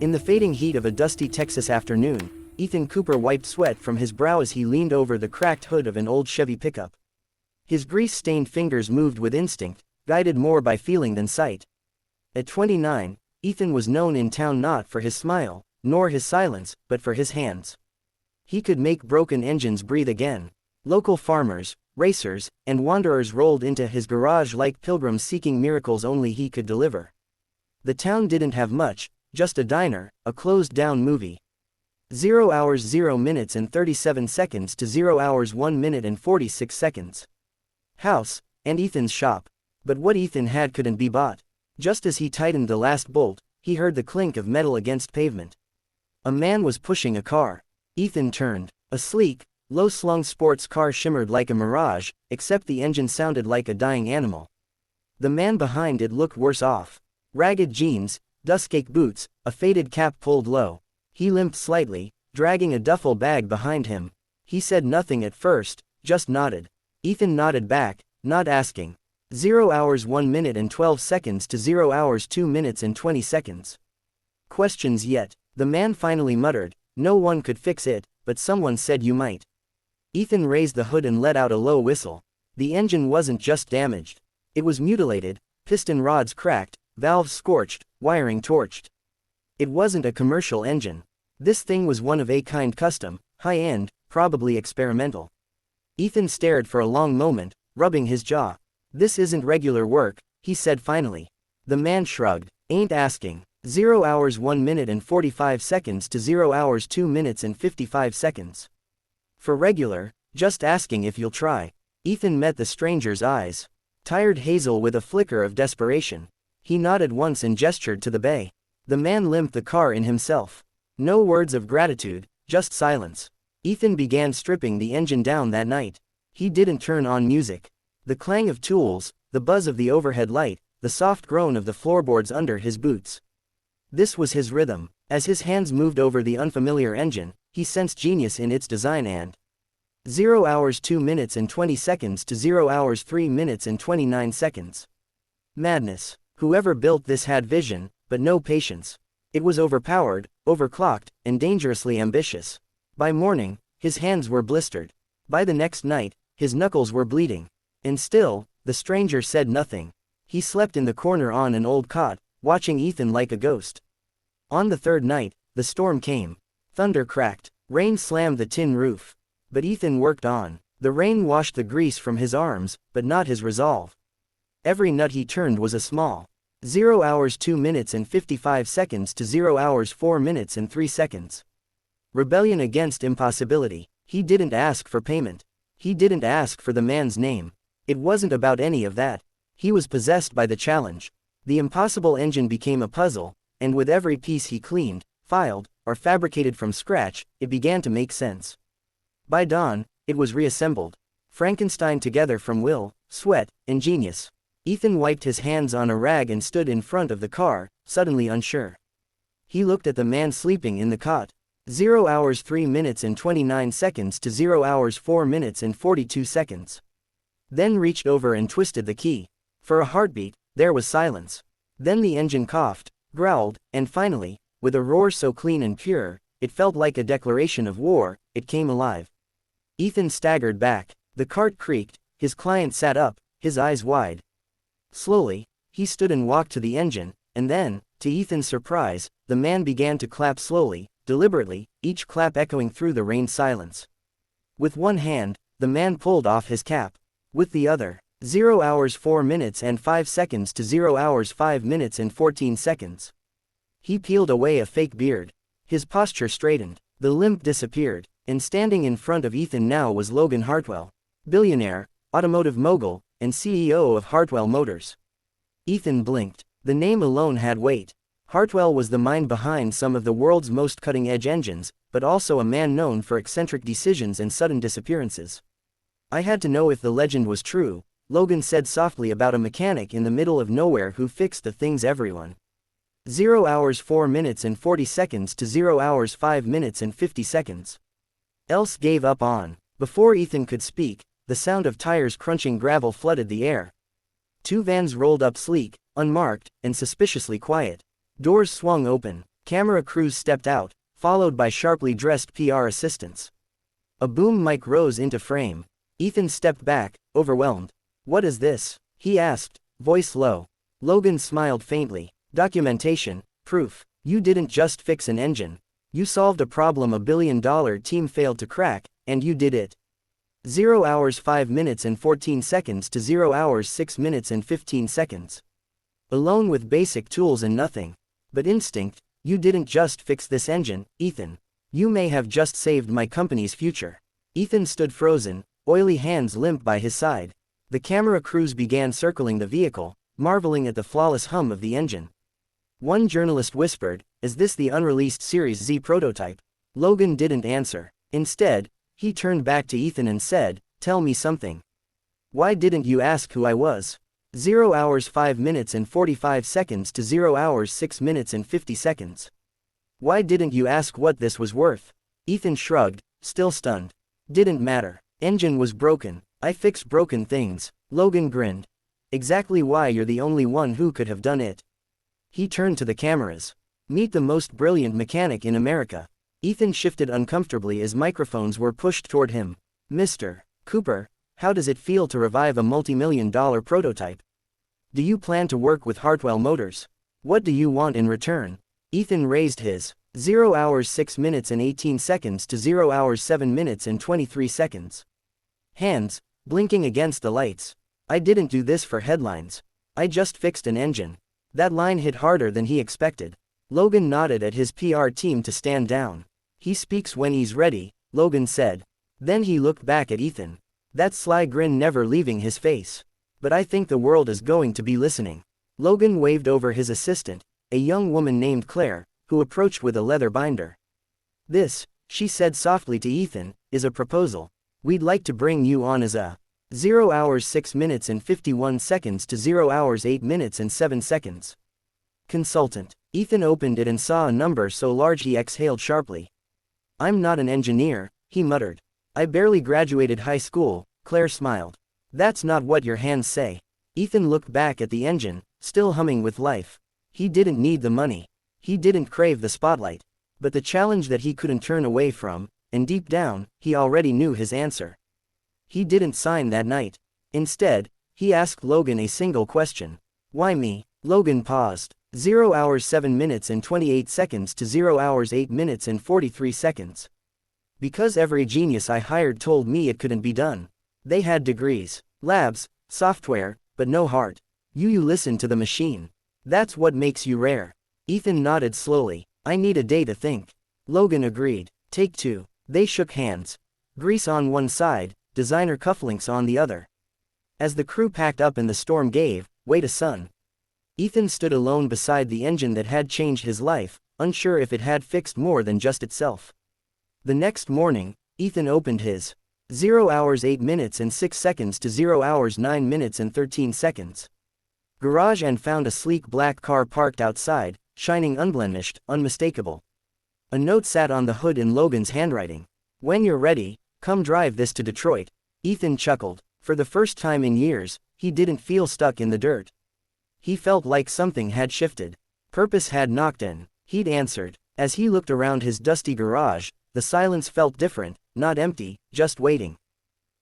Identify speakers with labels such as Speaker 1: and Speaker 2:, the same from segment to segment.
Speaker 1: In the fading heat of a dusty Texas afternoon, Ethan Cooper wiped sweat from his brow as he leaned over the cracked hood of an old Chevy pickup. His grease-stained fingers moved with instinct, guided more by feeling than sight. At 29, Ethan was known in town not for his smile, nor his silence, but for his hands. He could make broken engines breathe again. Local farmers, racers, and wanderers rolled into his garage like pilgrims seeking miracles only he could deliver. The town didn't have much, just a diner, a closed-down movie. 0 hours 0 minutes and 37 seconds to 0 hours 1 minute and 46 seconds. House, and Ethan's shop. But what Ethan had couldn't be bought. Just as he tightened the last bolt, he heard the clink of metal against pavement. A man was pushing a car. Ethan turned. A sleek, low-slung sports car shimmered like a mirage, except the engine sounded like a dying animal. The man behind it looked worse off. Ragged jeans, dust-caked boots, a faded cap pulled low. He limped slightly, dragging a duffel bag behind him. He said nothing at first, just nodded. Ethan nodded back, not asking. 0 hours 1 minute and 12 seconds to 0 hours 2 minutes and 20 seconds. Questions yet. The man finally muttered, "No one could fix it, but someone said you might." Ethan raised the hood and let out a low whistle. The engine wasn't just damaged. It was mutilated, piston rods cracked, valves scorched, wiring torched. It wasn't a commercial engine. This thing was one of a kind, custom, high-end, probably experimental. Ethan stared for a long moment, rubbing his jaw. "This isn't regular work," he said finally. The man shrugged. "Ain't asking." 0 hours 1 minute and 45 seconds to 0 hours 2 minutes and 55 seconds. "For regular, just asking if you'll try." Ethan met the stranger's eyes. Tired hazel with a flicker of desperation. He nodded once and gestured to the bay. The man limped the car in himself. No words of gratitude, just silence. Ethan began stripping the engine down that night. He didn't turn on music. The clang of tools, the buzz of the overhead light, the soft groan of the floorboards under his boots. This was his rhythm. As his hands moved over the unfamiliar engine, he sensed genius in its design and 0 hours 2 minutes and 20 seconds to 0 hours 3 minutes and 29 seconds. Madness. Whoever built this had vision, but no patience. It was overpowered, overclocked, and dangerously ambitious. By morning, his hands were blistered. By the next night, his knuckles were bleeding. And still, the stranger said nothing. He slept in the corner on an old cot, watching Ethan like a ghost. On the third night, the storm came. Thunder cracked. Rain slammed the tin roof. But Ethan worked on. The rain washed the grease from his arms, but not his resolve. Every nut he turned was a small 0 hours 2 minutes and 55 seconds to 0 hours 4 minutes and 3 seconds. Rebellion against impossibility. He didn't ask for payment. He didn't ask for the man's name. It wasn't about any of that. He was possessed by the challenge. The impossible engine became a puzzle, and with every piece he cleaned, filed, or fabricated from scratch, it began to make sense. By dawn, it was reassembled. Frankenstein together from will, sweat, and genius. Ethan wiped his hands on a rag and stood in front of the car, suddenly unsure. He looked at the man sleeping in the cot. 0 hours 3 minutes and 29 seconds to 0 hours 4 minutes and 42 seconds. Then reached over and twisted the key. For a heartbeat, there was silence. Then the engine coughed, growled, and finally, with a roar so clean and pure, it felt like a declaration of war, it came alive. Ethan staggered back. The cart creaked, his client sat up, his eyes wide. Slowly, he stood and walked to the engine, and then, to Ethan's surprise, the man began to clap slowly, deliberately, each clap echoing through the rain silence. With one hand, the man pulled off his cap. With the other, 0 hours 4 minutes and 5 seconds to 0 hours 5 minutes and 14 seconds. He peeled away a fake beard. His posture straightened. The limp disappeared, and standing in front of Ethan now was Logan Hartwell. Billionaire, automotive mogul, and CEO of Hartwell Motors. Ethan blinked. The name alone had weight. Hartwell was the mind behind some of the world's most cutting-edge engines, but also a man known for eccentric decisions and sudden disappearances. "I had to know if the legend was true," Logan said softly about a mechanic in the middle of nowhere who fixed the things everyone. 0 hours 4 minutes and 40 seconds to 0 hours 5 minutes and 50 seconds. Else gave up on. Before Ethan could speak, the sound of tires crunching gravel flooded the air. Two vans rolled up sleek, unmarked, and suspiciously quiet. Doors swung open. camera crews stepped out, followed by sharply dressed PR assistants. A boom mic rose into frame. Ethan stepped back, overwhelmed. "What is this?" he asked, voice low. Logan smiled faintly. "Documentation, proof. You didn't just fix an engine. You solved a problem a billion-dollar team failed to crack, and you did it. 0 hours 5 minutes and 14 seconds to 0 hours 6 minutes and 15 seconds. Alone with basic tools and nothing but instinct, you didn't just fix this engine, Ethan. You may have just saved my company's future." Ethan stood frozen, oily hands limp by his side. The camera crews began circling the vehicle, marveling at the flawless hum of the engine. One journalist whispered, "Is this the unreleased Series Z prototype?" Logan didn't answer. Instead, he turned back to Ethan and said, "Tell me something. Why didn't you ask who I was?" 0 hours 5 minutes and 45 seconds to 0 hours 6 minutes and 50 seconds. "Why didn't you ask what this was worth?" Ethan shrugged, still stunned. "Didn't matter. Engine was broken. I fix broken things." Logan grinned. "Exactly why you're the only one who could have done it." He turned to the cameras. "Meet the most brilliant mechanic in America." Ethan shifted uncomfortably as microphones were pushed toward him. "Mr. Cooper, how does it feel to revive a multi-million-dollar prototype? Do you plan to work with Hartwell Motors? What do you want in return?" Ethan raised his 0 hours 6 minutes and 18 seconds to 0 hours 7 minutes and 23 seconds. Hands, blinking against the lights. "I didn't do this for headlines. I just fixed an engine." That line hit harder than he expected. Logan nodded at his PR team to stand down. "He speaks when he's ready," Logan said. Then he looked back at Ethan. That sly grin never leaving his face. "But I think the world is going to be listening." Logan waved over his assistant, a young woman named Claire, who approached with a leather binder. "This," she said softly to Ethan, "is a proposal. We'd like to bring you on as a 0 hours 6 minutes and 51 seconds to 0 hours 8 minutes and 7 seconds. Consultant." Ethan opened it and saw a number so large he exhaled sharply. "I'm not an engineer," he muttered. "I barely graduated high school," Claire smiled. "That's not what your hands say." Ethan looked back at the engine, still humming with life. He didn't need the money. He didn't crave the spotlight. But the challenge that he couldn't turn away from, and deep down, he already knew his answer. He didn't sign that night. Instead, he asked Logan a single question. "Why me?" Logan paused. 0 hours 7 minutes and 28 seconds to 0 hours 8 minutes and 43 seconds. "Because every genius I hired told me it couldn't be done. They had degrees, labs, software, but no heart. You listen to the machine. That's what makes you rare." Ethan nodded slowly. "I need a day to think." Logan agreed. "Take two." They shook hands. Grease on one side, designer cufflinks on the other. As the crew packed up and the storm gave way to sun, Ethan stood alone beside the engine that had changed his life, unsure if it had fixed more than just itself. The next morning, Ethan opened his 0 hours 8 minutes and 6 seconds to 0 hours 9 minutes and 13 seconds. Garage and found a sleek black car parked outside, shining unblemished, unmistakable. A note sat on the hood in Logan's handwriting. "When you're ready, come drive this to Detroit." Ethan chuckled. For the first time in years, he didn't feel stuck in the dirt. He felt like something had shifted. Purpose had knocked in. He'd answered. As he looked around his dusty garage, the silence felt different, not empty, just waiting.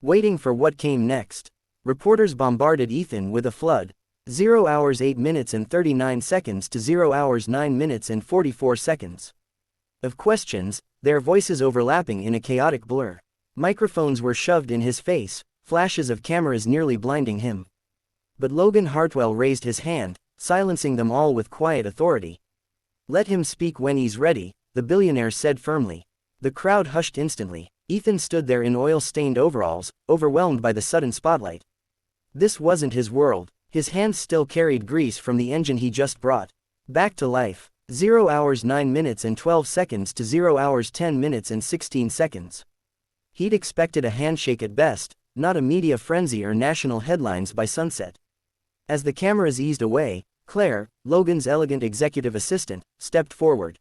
Speaker 1: Waiting for what came next. Reporters bombarded Ethan with a flood. 0 hours 8 minutes and 39 seconds to 0 hours 9 minutes and 44 seconds. Of questions, their voices overlapping in a chaotic blur. Microphones were shoved in his face, flashes of cameras nearly blinding him. But Logan Hartwell raised his hand, silencing them all with quiet authority. "Let him speak when he's ready," the billionaire said firmly. The crowd hushed instantly. Ethan stood there in oil-stained overalls, overwhelmed by the sudden spotlight. This wasn't his world. His hands still carried grease from the engine he just brought back to life. 0 hours 9 minutes and 12 seconds to 0 hours 10 minutes and 16 seconds. He'd expected a handshake at best, not a media frenzy or national headlines by sunset. As the cameras eased away, Claire, Logan's elegant executive assistant, stepped forward.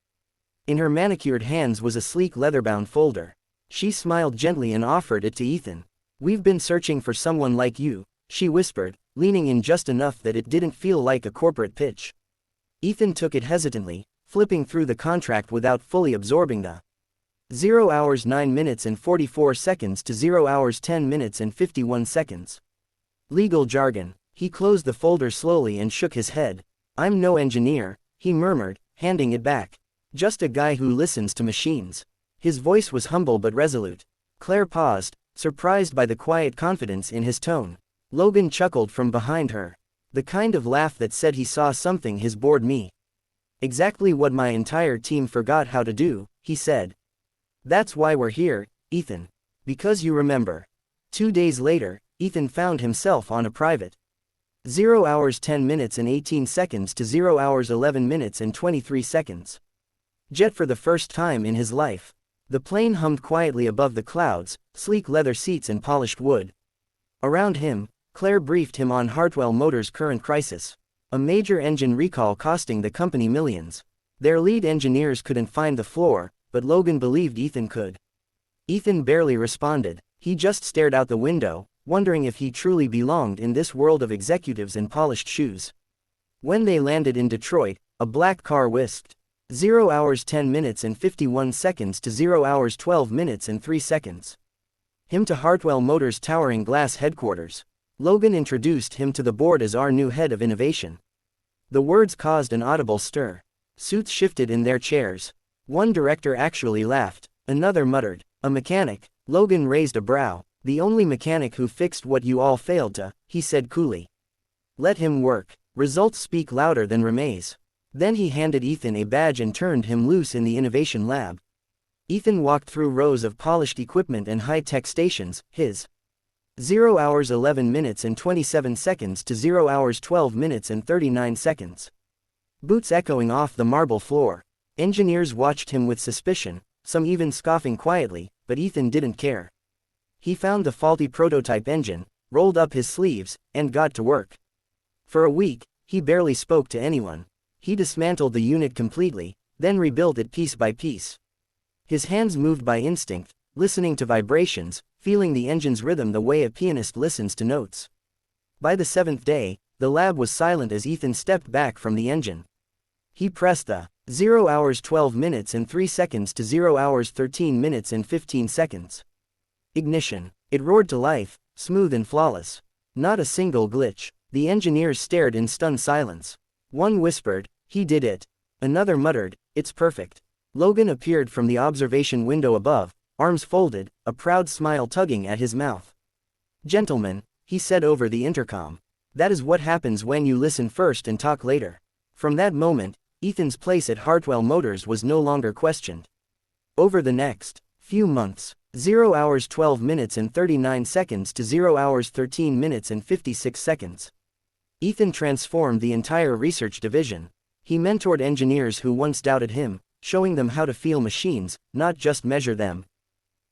Speaker 1: In her manicured hands was a sleek leather-bound folder. She smiled gently and offered it to Ethan. "We've been searching for someone like you," she whispered, leaning in just enough that it didn't feel like a corporate pitch. Ethan took it hesitantly, flipping through the contract without fully absorbing the 0 hours 9 minutes and 44 seconds to 0 hours 10 minutes and 51 seconds. Legal jargon. He closed the folder slowly and shook his head. I'm no engineer, he murmured, handing it back. Just a guy who listens to machines. His voice was humble but resolute. Claire paused, surprised by the quiet confidence in his tone. Logan chuckled from behind her. The kind of laugh that said he saw something his bored me. Exactly what my entire team forgot how to do, he said. That's why we're here, Ethan. Because you remember. 2 days later, Ethan found himself on a private 0 hours 10 minutes and 18 seconds to 0 hours 11 minutes and 23 seconds. Jet for the first time in his life. The plane hummed quietly above the clouds, sleek leather seats and polished wood. Around him, Claire briefed him on Hartwell Motors' current crisis. A major engine recall costing the company millions. Their lead engineers couldn't find the floor, but Logan believed Ethan could. Ethan barely responded. He just stared out the window, wondering if he truly belonged in this world of executives and polished shoes. When they landed in Detroit, a black car whisked 0 hours 10 minutes and 51 seconds to 0 hours 12 minutes and 3 seconds. Him to Hartwell Motors' towering glass headquarters. Logan introduced him to the board as our new head of innovation. The words caused an audible stir. Suits shifted in their chairs. One director actually laughed. Another muttered. A mechanic. Logan raised a brow. The only mechanic who fixed what you all failed to, he said coolly. Let him work. Results speak louder than resumes. Then he handed Ethan a badge and turned him loose in the innovation lab. Ethan walked through rows of polished equipment and high-tech stations, his 0 hours 11 minutes and 27 seconds to 0 hours 12 minutes and 39 seconds. Boots echoing off the marble floor. Engineers watched him with suspicion, some even scoffing quietly, but Ethan didn't care. He found the faulty prototype engine, rolled up his sleeves, and got to work. For a week, he barely spoke to anyone. He dismantled the unit completely, then rebuilt it piece by piece. His hands moved by instinct, listening to vibrations, feeling the engine's rhythm the way a pianist listens to notes. By the 7th day, the lab was silent as Ethan stepped back from the engine. He pressed the 0 hours 12 minutes and 3 seconds to 0 hours 13 minutes and 15 seconds. Ignition. It roared to life, smooth and flawless. Not a single glitch. The engineers stared in stunned silence. One whispered, "He did it." Another muttered, "It's perfect." Logan appeared from the observation window above, arms folded, a proud smile tugging at his mouth. "Gentlemen," he said over the intercom. "That is what happens when you listen first and talk later." From that moment, Ethan's place at Hartwell Motors was no longer questioned. Over the next few months, 0 hours 12 minutes and 39 seconds to 0 hours 13 minutes and 56 seconds. Ethan transformed the entire research division. He mentored engineers who once doubted him, showing them how to feel machines, not just measure them.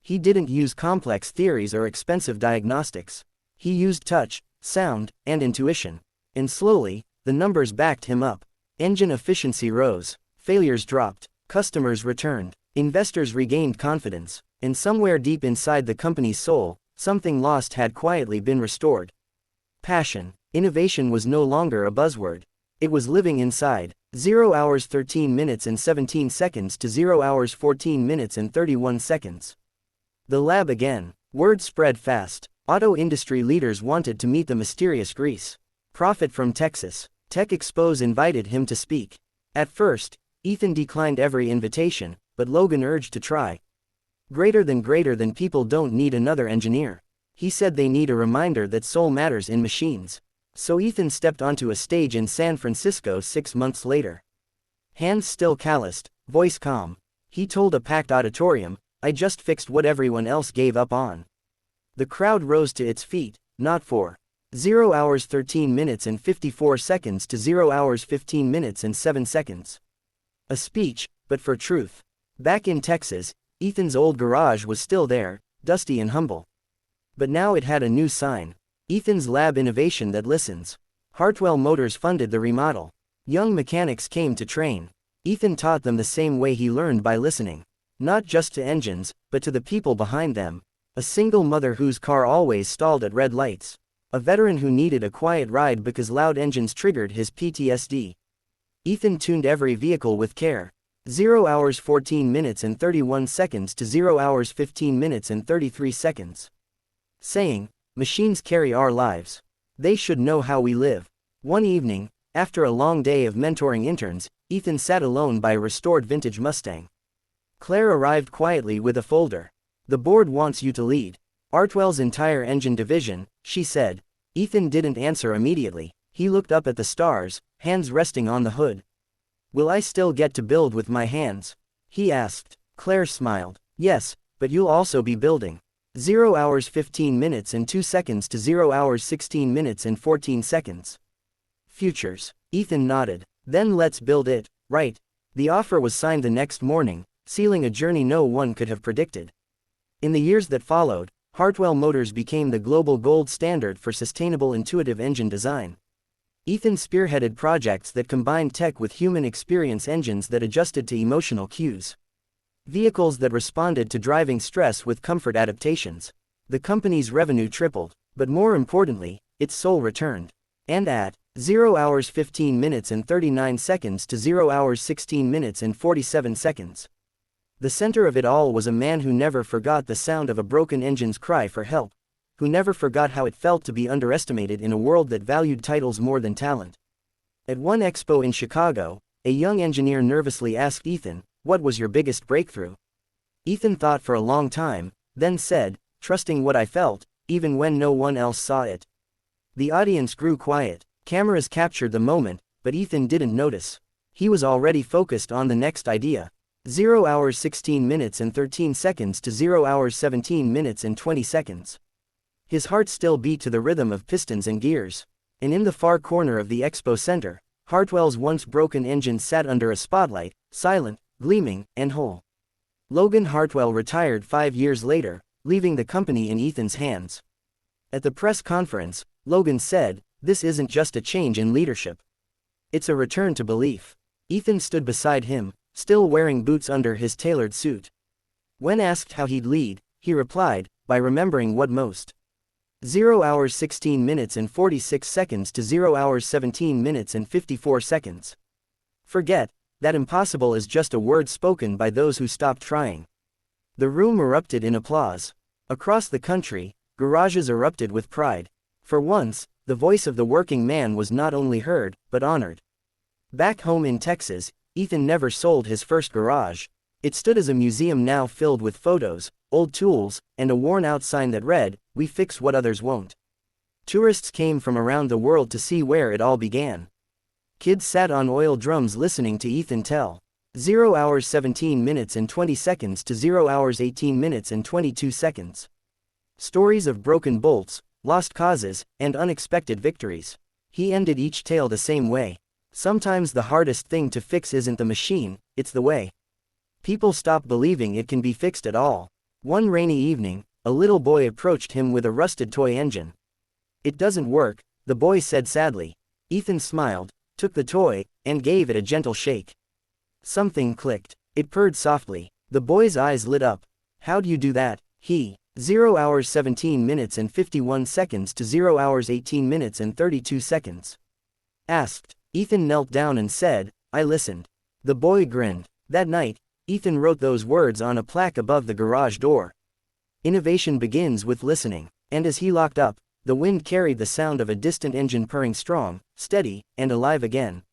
Speaker 1: He didn't use complex theories or expensive diagnostics. He used touch, sound, and intuition. And slowly, the numbers backed him up. Engine efficiency rose, failures dropped, customers returned, investors regained confidence, and somewhere deep inside the company's soul, something lost had quietly been restored. Passion. Innovation was no longer a buzzword. It was living inside. 0 hours 13 minutes and 17 seconds to 0 hours 14 minutes and 31 seconds. The lab again. Word spread fast. Auto industry leaders wanted to meet the mysterious Grease prophet from Texas. Tech Expos invited him to speak. At first, Ethan declined every invitation, but Logan urged to try. Greater than people don't need another engineer. He said they need a reminder that soul matters in machines. So Ethan stepped onto a stage in San Francisco 6 months later. Hands still calloused, voice calm. He told a packed auditorium, "I just fixed what everyone else gave up on." The crowd rose to its feet, not for 0 hours 13 minutes and 54 seconds to 0 hours 15 minutes and 7 seconds. A speech, but for truth. Back in Texas, Ethan's old garage was still there, dusty and humble. But now it had a new sign. Ethan's lab innovation that listens. Hartwell Motors funded the remodel. Young mechanics came to train. Ethan taught them the same way he learned, by listening. Not just to engines, but to the people behind them. A single mother whose car always stalled at red lights. A veteran who needed a quiet ride because loud engines triggered his PTSD. Ethan tuned every vehicle with care. 0 hours 14 minutes and 31 seconds to 0 hours 15 minutes and 33 seconds. Saying, "Machines carry our lives. They should know how we live." One evening, after a long day of mentoring interns, Ethan sat alone by a restored vintage Mustang. Claire arrived quietly with a folder. "The board wants you to lead Artwell's entire engine division," she said. Ethan didn't answer immediately. He looked up at the stars, hands resting on the hood. "Will I still get to build with my hands?" he asked. Claire smiled. "Yes, but you'll also be building." 0 hours 15 minutes and 2 seconds to 0 hours 16 minutes and 14 seconds. "Futures." Ethan nodded. "Then let's build it, right?" The offer was signed the next morning, sealing a journey no one could have predicted. In the years that followed, Hartwell Motors became the global gold standard for sustainable intuitive engine design. Ethan spearheaded projects that combined tech with human experience, engines that adjusted to emotional cues, vehicles that responded to driving stress with comfort adaptations. The company's revenue tripled, but more importantly, its soul returned. And at 0 hours 15 minutes and 39 seconds to 0 hours 16 minutes and 47 seconds. The center of it all was a man who never forgot the sound of a broken engine's cry for help, who never forgot how it felt to be underestimated in a world that valued titles more than talent. At one expo in Chicago, a young engineer nervously asked Ethan, "What was your biggest breakthrough?" Ethan thought for a long time, then said, "Trusting what I felt, even when no one else saw it." The audience grew quiet. Cameras captured the moment, but Ethan didn't notice. He was already focused on the next idea. 0 hours 16 minutes and 13 seconds to 0 hours 17 minutes and 20 seconds. His heart still beat to the rhythm of pistons and gears. And in the far corner of the expo center, Hartwell's once broken engine sat under a spotlight, silent, gleaming, and whole. Logan Hartwell retired 5 years later, leaving the company in Ethan's hands. At the press conference, Logan said, "This isn't just a change in leadership. It's a return to belief." Ethan stood beside him, still wearing boots under his tailored suit. When asked how he'd lead, he replied, "By remembering what most." 0 hours 16 minutes and 46 seconds to 0 hours 17 minutes and 54 seconds. Forget that impossible is just a word spoken by those who stopped trying. The room erupted in applause. Across the country, garages erupted with pride. For once, the voice of the working man was not only heard, but honored. Back home in Texas, Ethan never sold his first garage. It stood as a museum now filled with photos, old tools, and a worn-out sign that read, "We fix what others won't." Tourists came from around the world to see where it all began. Kids sat on oil drums listening to Ethan tell. 0 hours 17 minutes and 20 seconds to 0 hours 18 minutes and 22 seconds. Stories of broken bolts, lost causes, and unexpected victories. He ended each tale the same way. "Sometimes the hardest thing to fix isn't the machine, it's the way. People stop believing it can be fixed at all." One rainy evening, a little boy approached him with a rusted toy engine. "It doesn't work," the boy said sadly. Ethan smiled, took the toy, and gave it a gentle shake. Something clicked. It purred softly. The boy's eyes lit up. "How'd you do that?" He. 0 hours 17 minutes and 51 seconds to 0 hours 18 minutes and 32 seconds. Asked. Ethan knelt down and said, "I listened." The boy grinned. That night, Ethan wrote those words on a plaque above the garage door. Innovation begins with listening. And as he locked up, the wind carried the sound of a distant engine purring strong, steady, and alive again.